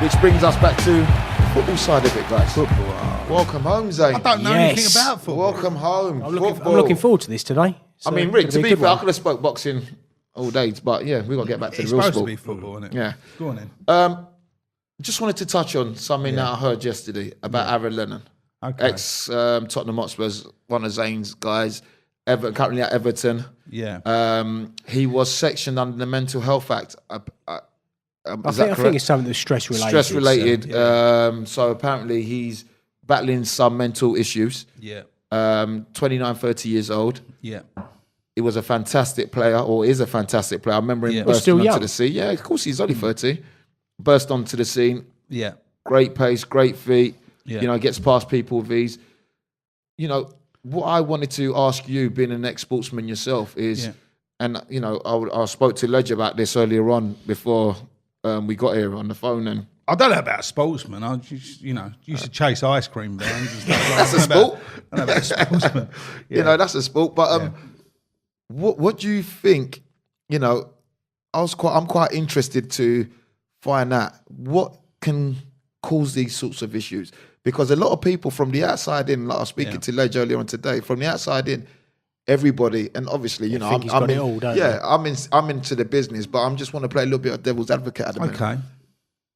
Which brings us back to the football side of it, guys. Football. Welcome home, Zane. I don't know anything about football. Welcome home. I'm looking forward to this today. I mean, Rick, to be fair, I could have spoke boxing all day, but yeah, we've got to get back to the real sport. It's supposed to be football, isn't it? Yeah. Go on then. Just wanted to touch on something that I heard yesterday about Aaron Lennon. Okay. Ex-Tottenham Hotspurs, one of Zane's guys, currently at Everton. Yeah. He was sectioned under the Mental Health Act. I think it's something that's stress related. Stress related. So apparently he's battling some mental issues. Yeah. 29, 30 years old. Yeah. He was a fantastic player, or is a fantastic player. I remember him bursting onto the scene. Yeah, of course, he's only 30. Burst onto the scene. Yeah. Great pace, great feet. Yeah. You know, gets past people with ease. You know, what I wanted to ask you, being an ex-sportsman yourself, is, and, you know, I spoke to Ledger about this earlier on before we got here on the phone, and I don't know about sportsman. I just, used to chase ice cream vans and stuff. That's a sport. I don't know about sportsman. Yeah. You know, that's a sport. But what do you think? You know, I'm quite interested to find out what can cause these sorts of issues, because a lot of people from the outside in, like I was speaking to Ledge earlier on today, from the outside in, everybody, and obviously, you know, I'm into the business, but I just want to play a little bit of devil's advocate at the minute. Okay.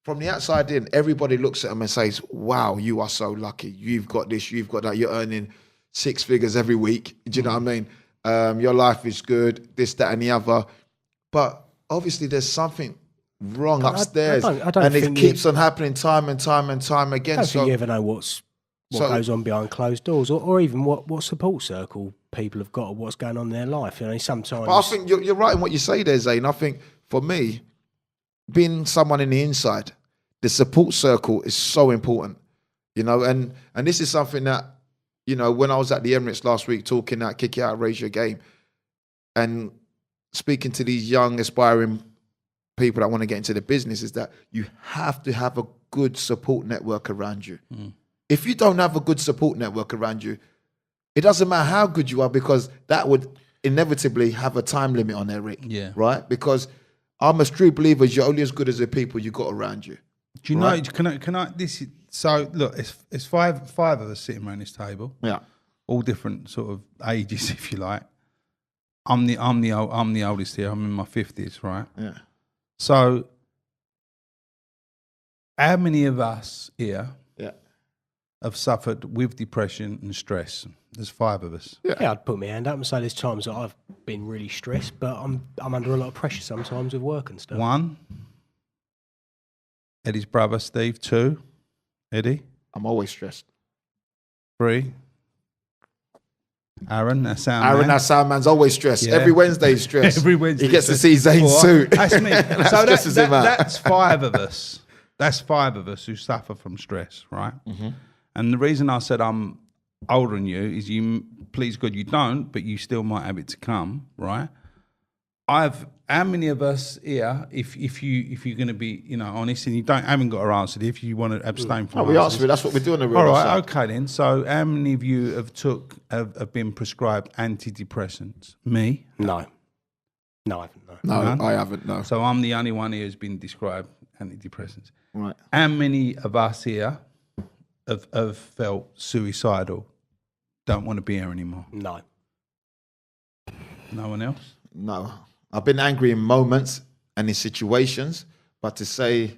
From the outside in, everybody looks at them and says, wow, you are so lucky. You've got this, you've got that. You're earning 6 figures every week. Do you know what I mean? Your life is good, this, that, and the other. But obviously there's something wrong upstairs. I don't and think it keeps on happening time and time and time again. I don't think you ever know what goes on behind closed doors, or even what support circle people have got, or what's going on in their life. You know, sometimes. But I think you're right in what you say there, Zane. I think for me, being someone in the inside, the support circle is so important, you know, and this is something that, you know, when I was at the Emirates last week talking at Kick It Out, Raise Your Game, and speaking to these young, aspiring people that want to get into the business, is that you have to have a good support network around you. If you don't have a good support network around you, it doesn't matter how good you are, because that would inevitably have a time limit on there, Rick. Yeah. Right? Because I'm a true believer, you're only as good as the people you got around you. Do you know? Can I? So look, it's five of us sitting around this table. Yeah. All different sort of ages, if you like. I'm the oldest here. I'm in my 50s, right? Yeah. So, how many of us here have suffered with depression and stress? There's 5 of us. Yeah, I'd put my hand up and say there's times that I've been really stressed, but I'm under a lot of pressure sometimes with work and stuff. 1, Eddie's brother Steve. 2, Eddie. I'm always stressed. 3, Aaron, that sound Aaron, man. that sound man's always stressed. Yeah. Every Wednesday he's stressed. Every Wednesday he gets to see Zane's suit. That's me. So stresses him out. that's 5 of us. That's 5 of us who suffer from stress, right? Mm-hmm. And the reason I said I'm older than you is you, please God, you don't, but you still might have it to come, right? How many of us here, if you're going to be, you know, honest, and you haven't got to answer it, if you want to abstain from we answer it. That's what we're doing. All right, okay then. So how many of you have been prescribed antidepressants? Me? No, I haven't. No, I haven't. No. So I'm the only one here who's been prescribed antidepressants. Right. How many of us here have felt suicidal? Don't want to be here anymore? No. No one else? No. I've been angry in moments and in situations, but to say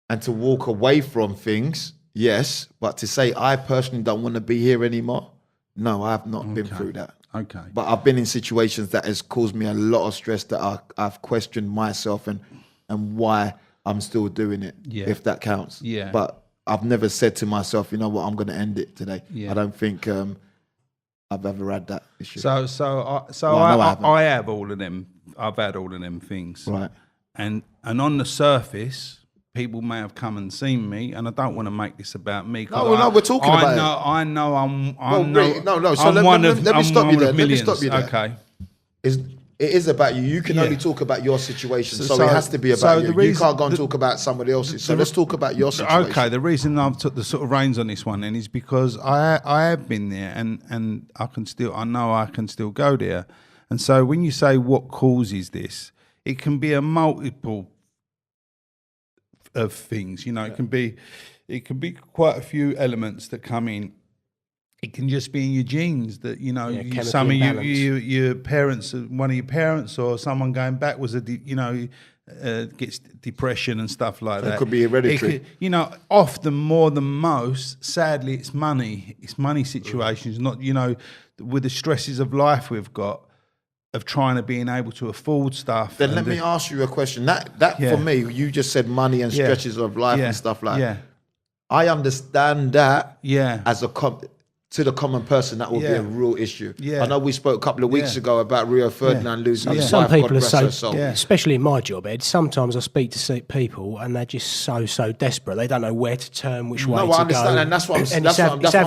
and to walk away from things, yes, but to say I personally don't want to be here anymore, no, I have not been through that. Okay. But I've been in situations that has caused me a lot of stress, that I've questioned myself and why I'm still doing it, if that counts. Yeah. But I've never said to myself, you know what, I'm going to end it today. Yeah. I don't think I've ever had that issue. I have all of them. I've had all of them things. Right. And on the surface, people may have come and seen me, and I don't want to make this about me. No, we're talking about it. I know I'm no. So let me stop you there. Let me stop you there. Okay. It is about you. You can only talk about your situation. So it has to be about you. You can't go and talk about somebody else's. So let's talk about your situation. Okay, the reason I've took the sort of reins on this one then is because I have been there, and I know I can still go there. And so when you say what causes this, it can be a multiple of things. You know, it can be quite a few elements that come in. It can just be in your genes that, you know, some of your parents, one of your parents or someone going back was gets depression and stuff like that. It could be hereditary. You know, often more than most, sadly, it's money. It's money situations, not, you know, with the stresses of life we've got, of trying to being able to afford stuff. Then let me ask you a question. That for me, you just said money and stretches of life and stuff like that. I understand that as to the common person, that will be a real issue. I know we spoke a couple of weeks ago about Rio Ferdinand losing his Some wife, people God are rest so, her soul. especially in my job, Ed, sometimes I speak to people and they're just so desperate. They don't know where to turn, which way to go. No, I understand, and that's what I'm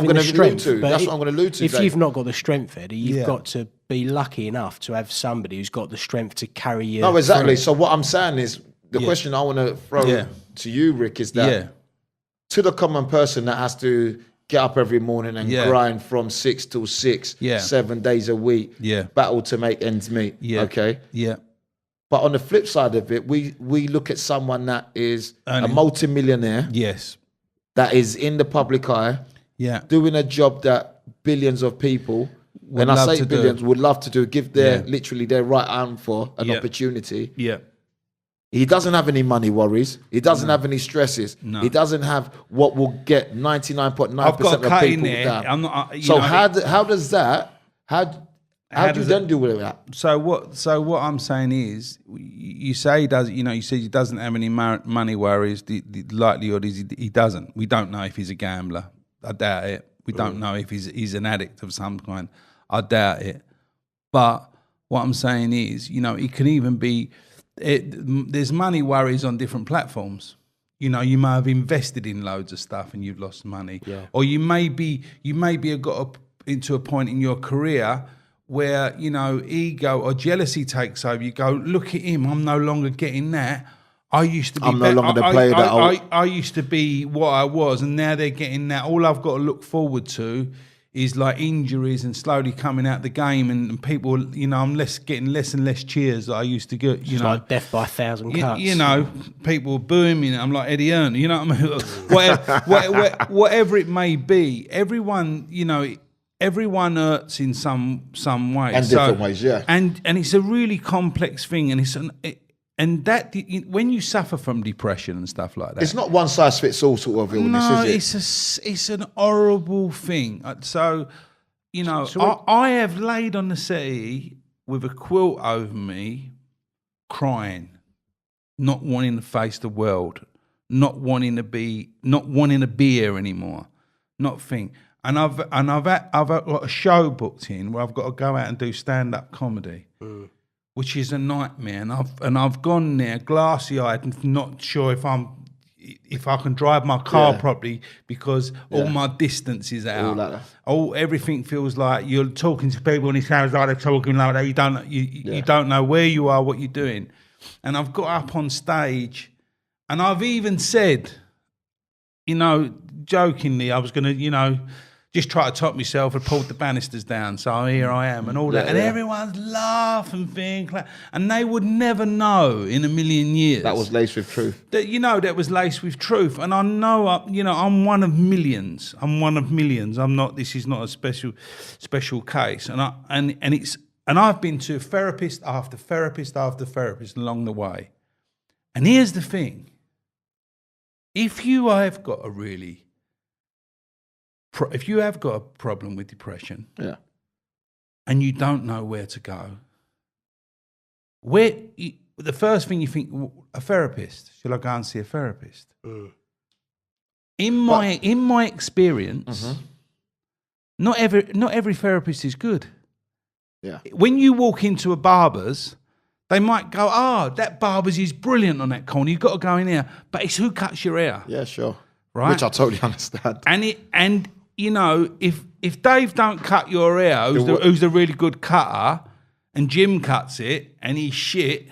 going to allude to. That's what I'm going to allude to. If you've not got the strength, Eddie, you've got to be lucky enough to have somebody who's got the strength to carry you. No, exactly. So what I'm saying is, the question I want to throw to you, Rick, is that to the common person that has to get up every morning and grind from 6 till 6, 7 days a week, battle to make ends meet. Okay. But on the flip side of it, we look at someone that is a multimillionaire. That is in the public eye. Doing a job that billions of people, when I say billions, would love to do, give literally their right arm for an opportunity. He doesn't have any money worries. He doesn't have any stresses. He doesn't have what will get 99.9% of people down. How does that? How do you then deal with that? So what I'm saying is, you say he does. You know, you say he doesn't have any money worries. The likelihood is he doesn't. We don't know if he's a gambler. I doubt it. We don't know if he's an addict of some kind. I doubt it. But what I'm saying is, you know, it can even be. There's money worries on different platforms. You know, you may have invested in loads of stuff and you've lost money, or you maybe have got into a point in your career where, you know, ego or jealousy takes over. You go, look at him, I'm no longer getting that. I used to be. I'm no longer the player that I used to be what I was, and now they're getting that. All I've got to look forward to is like injuries and slowly coming out the game, and people, you know, I'm getting less and less cheers that I used to get. You know, like death by 1,000 cuts. You know, people booing me. I'm like Eddie Earn. You know what I mean? whatever it may be, everyone, you know, everyone hurts in some way, and different ways, And it's a really complex thing, and and that when you suffer from depression and stuff like that, it's not one size fits all sort of illness, is it? It's an horrible thing. So, you know, I have laid on the settee with a quilt over me, crying, not wanting to face the world, not wanting a beer anymore, not think. And I've got a show booked in where I've got to go out and do stand-up comedy. Which is a nightmare, and I've gone there glassy-eyed, not sure if I can drive my car properly because all my distance is out. Everything feels like you're talking to people and it sounds like they're talking like that. You don't know where you are, what you're doing. And I've got up on stage, and I've even said, you know, jokingly, I was going to, you know, just try to top myself and pulled the banisters down. So here I am and all that. And everyone's laughing, and they would never know in a million years. That was laced with truth. That was laced with truth. And I know, I'm one of millions. This is not a special case. And I've been to therapist after therapist after therapist along the way. And here's the thing. If you have got a problem with depression, and you don't know where to go, the first thing you think, a therapist? Shall I go and see a therapist? In my experience, not every therapist is good. When you walk into a barber's, they might go, that barber's is brilliant on that corner. You've got to go in here, but it's who cuts your hair. Yeah, sure. Right, which I totally understand. And you know, if Dave don't cut your hair, who's a really good cutter, and Jim cuts it and he's shit,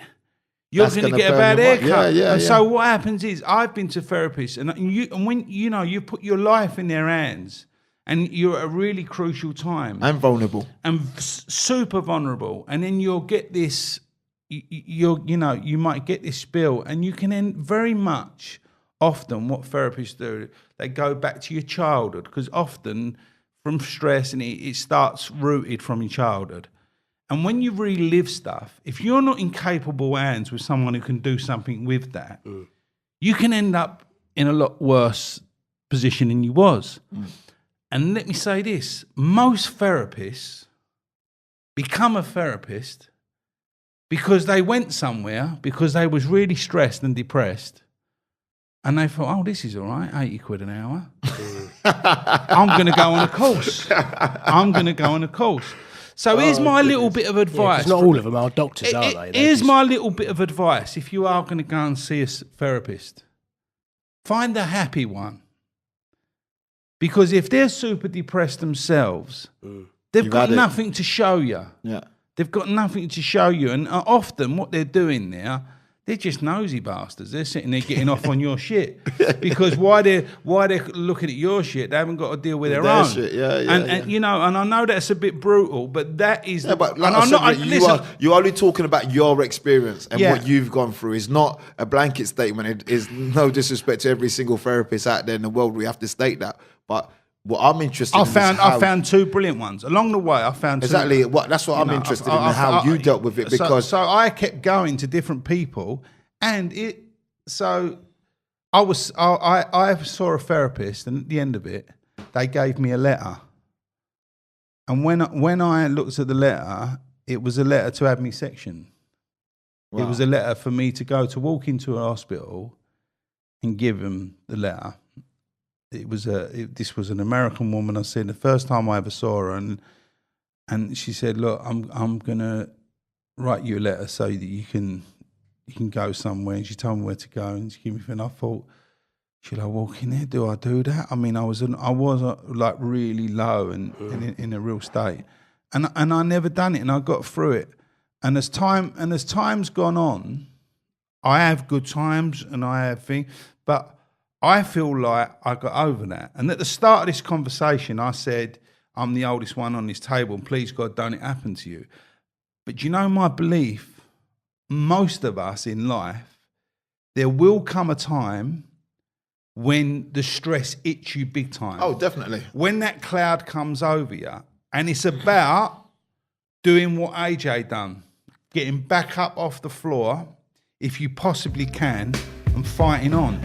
you're going to get a bad haircut. So what happens is, I've been to therapists, and when you put your life in their hands, and you're at a really crucial time, and vulnerable, and super vulnerable, and then you'll get this, you might get this spill, and you can end very much often what therapists do, they go back to your childhood, because often from stress and it starts rooted from your childhood. And when you relive stuff, if you're not in capable hands with someone who can do something with that, you can end up in a lot worse position than you was. And let me say this, most therapists become a therapist because they went somewhere, because they was really stressed and depressed, and they thought, oh, this is all right, 80 quid an hour. I'm going to go on a course. So here's my little bit of advice. 'cause not all of them are doctors, are they? Here's my little bit of advice. If you are going to go and see a therapist, find a happy one. Because if they're super depressed themselves, they've got nothing to show you. Yeah. They've got nothing to show you. And often what they're doing there, they're just nosy bastards. They're sitting there getting off on your shit. Because why they're looking at your shit, they haven't got to deal with their own. Shit. Yeah, and you know, and I know that's a bit brutal, but that is. Yeah, but like you're only talking about your experience and what you've gone through. It's not a blanket statement. It is no disrespect to every single therapist out there in the world. We have to state that. But what I'm interested in I found two brilliant ones. Along the way, I found exactly that's what I'm interested in, how you dealt with it. Because so I kept going to different people, and I saw a therapist, and at the end of it, they gave me a letter. And when I looked at the letter, it was a letter to have me sectioned. Wow. It was a letter for me to walk into a hospital and give them the letter. This was an American woman I seen the first time I ever saw her, and she said, "Look, I'm gonna write you a letter so that you can go somewhere." And she told me where to go, and she gave me. And I thought, should I walk in there? Do I do that? I mean, I was like really low and in a real state, and I never done it, and I got through it. And as time's gone on, I have good times and I have things, but I feel like I got over that. And at the start of this conversation, I said, I'm the oldest one on this table, and please God, don't it happen to you. But you know my belief, most of us in life, there will come a time when the stress hits you big time. Oh, definitely. When that cloud comes over you, and it's about doing what AJ done, getting back up off the floor, if you possibly can, and fighting on.